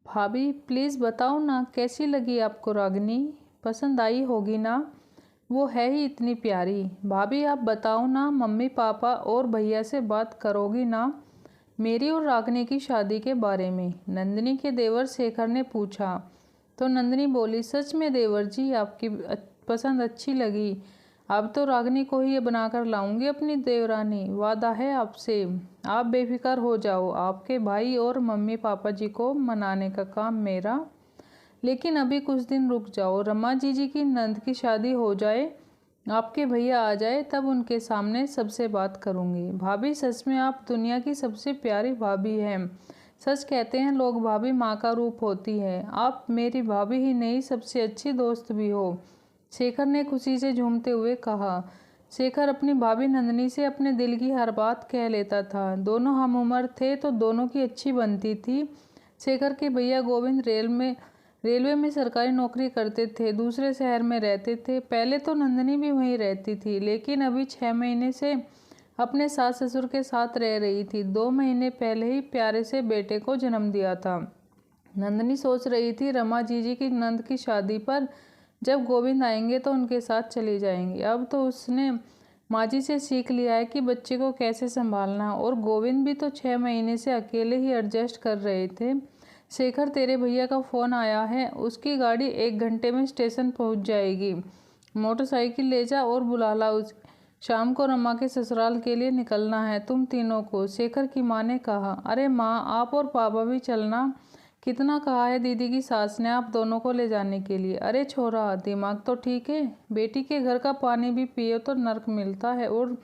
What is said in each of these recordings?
भाभी प्लीज़ बताओ ना, कैसी लगी आपको रागिनी? पसंद आई होगी ना? वो है ही इतनी प्यारी। भाभी आप बताओ ना, मम्मी पापा और भैया से बात करोगी ना मेरी और रागिनी की शादी के बारे में? नंदिनी के देवर शेखर ने पूछा। तो नंदिनी बोली, सच में देवर जी, आपकी पसंद अच्छी लगी। अब तो रागिनी को ही ये बनाकर लाऊंगी अपनी देवरानी, वादा है आपसे। आप बेफिक्र हो जाओ, आपके भाई और मम्मी पापा जी को मनाने का काम मेरा। लेकिन अभी कुछ दिन रुक जाओ, रमा जी की नंद की शादी हो जाए, आपके भैया आ जाए, तब उनके सामने सबसे बात करूंगी। भाभी सच में आप दुनिया की सबसे प्यारी भाभी हैं। सच कहते हैं लोग, भाभी माँ का रूप होती है। आप मेरी भाभी ही नहीं, सबसे अच्छी दोस्त भी हो, शेखर ने खुशी से झूमते हुए कहा। शेखर अपनी भाभी नंदिनी से अपने दिल की हर बात कह लेता था। दोनों हम उम्र थे तो दोनों की अच्छी बनती थी। शेखर के भैया गोविंद रेलवे में सरकारी नौकरी करते थे, दूसरे शहर में रहते थे। पहले तो नंदिनी भी वहीं रहती थी, लेकिन अभी 6 महीने से अपने सास ससुर के साथ रह रही थी। 2 महीने पहले ही प्यारे से बेटे को जन्म दिया था। नंदिनी सोच रही थी रमा जी की नंद की शादी पर जब गोविंद आएंगे तो उनके साथ चली जाएंगी। अब तो उसने माँ जी से सीख लिया है कि बच्चे को कैसे संभालना, और गोविंद भी तो 6 महीने से अकेले ही एडजस्ट कर रहे थे। शेखर, तेरे भैया का फ़ोन आया है, उसकी गाड़ी 1 घंटे में स्टेशन पहुंच जाएगी। मोटरसाइकिल ले जा और बुला ला उस। शाम को रमा के ससुराल के लिए निकलना है तुम तीनों को, शेखर की माँ ने कहा। अरे माँ, आप और पापा भी चलना। कितना कहा है दीदी की सास ने आप दोनों को ले जाने के लिए। अरे छोरा, दिमाग तो ठीक है, बेटी के घर का पानी भी पिए तो नर्क मिलता है, और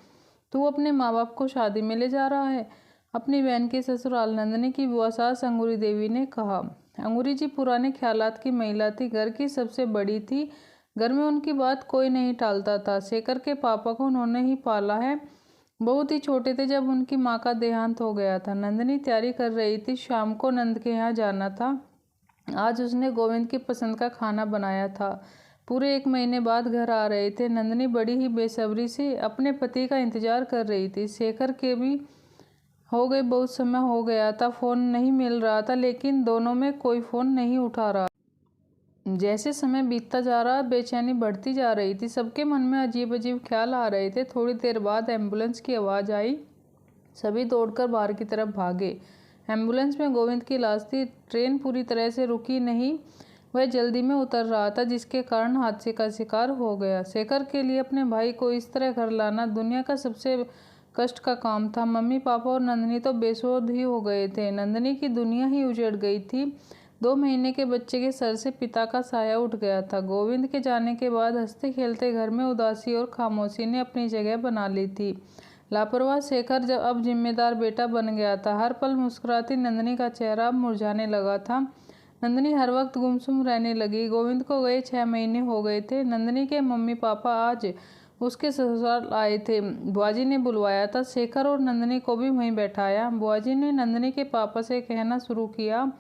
तू अपने माँ बाप को शादी में ले जा रहा है अपनी बहन के ससुराल। नंदिनी की बुआ सास अंगूरी देवी ने कहा। अंगूरी जी पुराने ख्यालात की महिला थी, घर की सबसे बड़ी थी, घर में उनकी बात कोई नहीं टालता था। शेखर के पापा को उन्होंने ही पाला है, बहुत ही छोटे थे जब उनकी माँ का देहांत हो गया था। नंदिनी तैयारी कर रही थी, शाम को नंद के यहाँ जाना था। आज उसने गोविंद की पसंद का खाना बनाया था। पूरे 1 महीने बाद घर आ रहे थे। नंदिनी बड़ी ही बेसब्री से अपने पति का इंतजार कर रही थी। शेखर के भी हो गए, बहुत समय हो गया था, फ़ोन नहीं मिल रहा था, लेकिन दोनों में कोई फ़ोन नहीं उठा रहा। जैसे समय बीतता जा रहा, बेचैनी बढ़ती जा रही थी। सबके मन में अजीब अजीब ख्याल आ रहे थे। थोड़ी देर बाद एम्बुलेंस की आवाज़ आई। सभी दौड़कर बाहर की तरफ भागे। एम्बुलेंस में गोविंद की लाश थी। ट्रेन पूरी तरह से रुकी नहीं, वह जल्दी में उतर रहा था, जिसके कारण हादसे का शिकार हो गया। शेखर के लिए अपने भाई को इस तरह घर लाना दुनिया का सबसे कष्ट का काम था। मम्मी पापा और नंदिनी तो बेसुध ही हो गए थे। नंदिनी की दुनिया ही उजड़ गई थी। 2 महीने के बच्चे के सर से पिता का साया उठ गया था। गोविंद के जाने के बाद हंसते खेलते घर में उदासी और खामोशी ने अपनी जगह बना ली थी। लापरवाह शेखर जब अब जिम्मेदार बेटा बन गया था। हर पल मुस्कुराती नंदिनी का चेहरा अब मुरझाने लगा था। नंदिनी हर वक्त गुमसुम रहने लगी। गोविंद को गए 6 महीने हो गए थे। नंदिनी के मम्मी पापा आज उसके ससुराल आए थे। बुआजी ने बुलवाया था। शेखर और नंदिनी को भी वहीं बैठाया। बुआजी ने नंदिनी के पापा से कहना शुरू किया,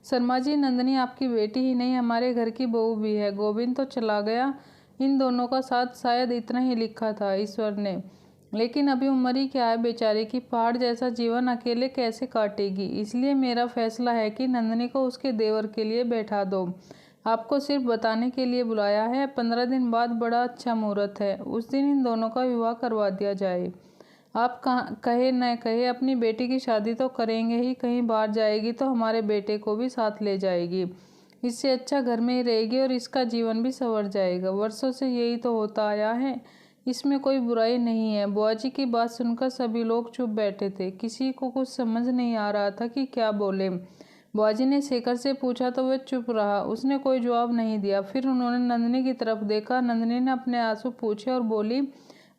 शर्मा जी, नंदिनी आपकी बेटी ही नहीं, हमारे घर की बहू भी है। गोविंद तो चला गया, इन दोनों का साथ शायद इतना ही लिखा था ईश्वर ने, लेकिन अभी उम्र ही क्या है बेचारे की, पहाड़ जैसा जीवन अकेले कैसे काटेगी। इसलिए मेरा फैसला है कि नंदिनी को उसके देवर के लिए बैठा दो। आपको सिर्फ बताने के लिए बुलाया है। 15 दिन बाद बड़ा अच्छा मुहूर्त है, उस दिन इन दोनों का विवाह करवा दिया जाए। आप कहे न कहे अपनी बेटी की शादी तो करेंगे ही, कहीं बाहर जाएगी तो हमारे बेटे को भी साथ ले जाएगी। इससे अच्छा घर में ही रहेगी और इसका जीवन भी संवर जाएगा। वर्षों से यही तो होता आया है, इसमें कोई बुराई नहीं है। बुआजी की बात सुनकर सभी लोग चुप बैठे थे। किसी को कुछ समझ नहीं आ रहा था कि क्या बोले। बुआजी ने शेखर से पूछा तो वह चुप रहा, उसने कोई जवाब नहीं दिया। फिर उन्होंने नंदिनी की तरफ देखा। नंदिनी ने अपने आंसू पूछे और बोली,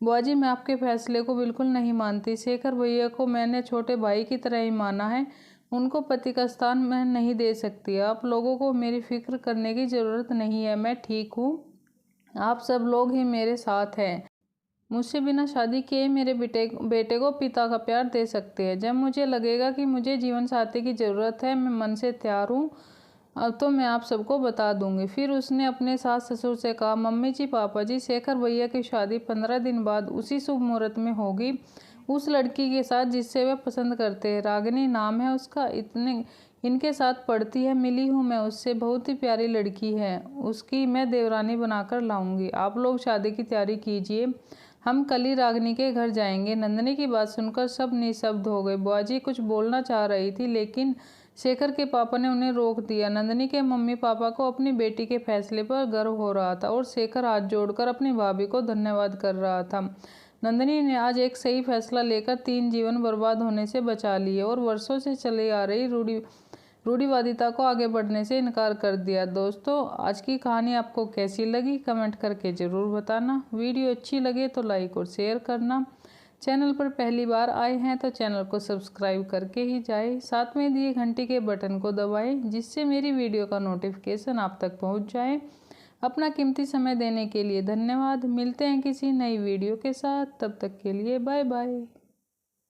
बुआजी, मैं आपके फैसले को बिल्कुल नहीं मानती। शेखर भैया को मैंने छोटे भाई की तरह ही माना है, उनको पति का स्थान मैं नहीं दे सकती। आप लोगों को मेरी फिक्र करने की ज़रूरत नहीं है, मैं ठीक हूँ। आप सब लोग ही मेरे साथ हैं। मुझसे बिना शादी किए मेरे बेटे को पिता का प्यार दे सकते हैं। जब मुझे लगेगा कि मुझे जीवन साथी की ज़रूरत है, मैं मन से तैयार हूँ, अब तो मैं आप सबको बता दूंगी। फिर उसने अपने सास ससुर से कहा, मम्मी जी, पापा जी, शेखर भैया की शादी 15 दिन बाद उसी शुभ मुहूर्त में होगी, उस लड़की के साथ जिससे वे पसंद करते हैं। रागिनी नाम है उसका। इनके साथ पढ़ती है, मिली हूँ मैं उससे, बहुत ही प्यारी लड़की है, उसकी मैं देवरानी बनाकर लाऊंगी। आप लोग शादी की तैयारी कीजिए, हम कल ही रागिनी के घर जाएंगे। नंदिनी की बात सुनकर सब निशब्द हो गए। बुआजी कुछ बोलना चाह रही थी, लेकिन शेखर के पापा ने उन्हें रोक दिया। नंदिनी के मम्मी पापा को अपनी बेटी के फैसले पर गर्व हो रहा था और शेखर हाथ जोड़कर अपनी भाभी को धन्यवाद कर रहा था। नंदिनी ने आज एक सही फैसला लेकर 3 जीवन बर्बाद होने से बचा लिए और वर्षों से चली आ रही रूढ़िवादिता को आगे बढ़ने से इनकार कर दिया। दोस्तों, आज की कहानी आपको कैसी लगी कमेंट करके ज़रूर बताना। वीडियो अच्छी लगे तो लाइक और शेयर करना। चैनल पर पहली बार आए हैं तो चैनल को सब्सक्राइब करके ही जाएं। साथ में दिए घंटी के बटन को दबाएं, जिससे मेरी वीडियो का नोटिफिकेशन आप तक पहुंच जाए। अपना कीमती समय देने के लिए धन्यवाद। मिलते हैं किसी नई वीडियो के साथ, तब तक के लिए बाय बाय।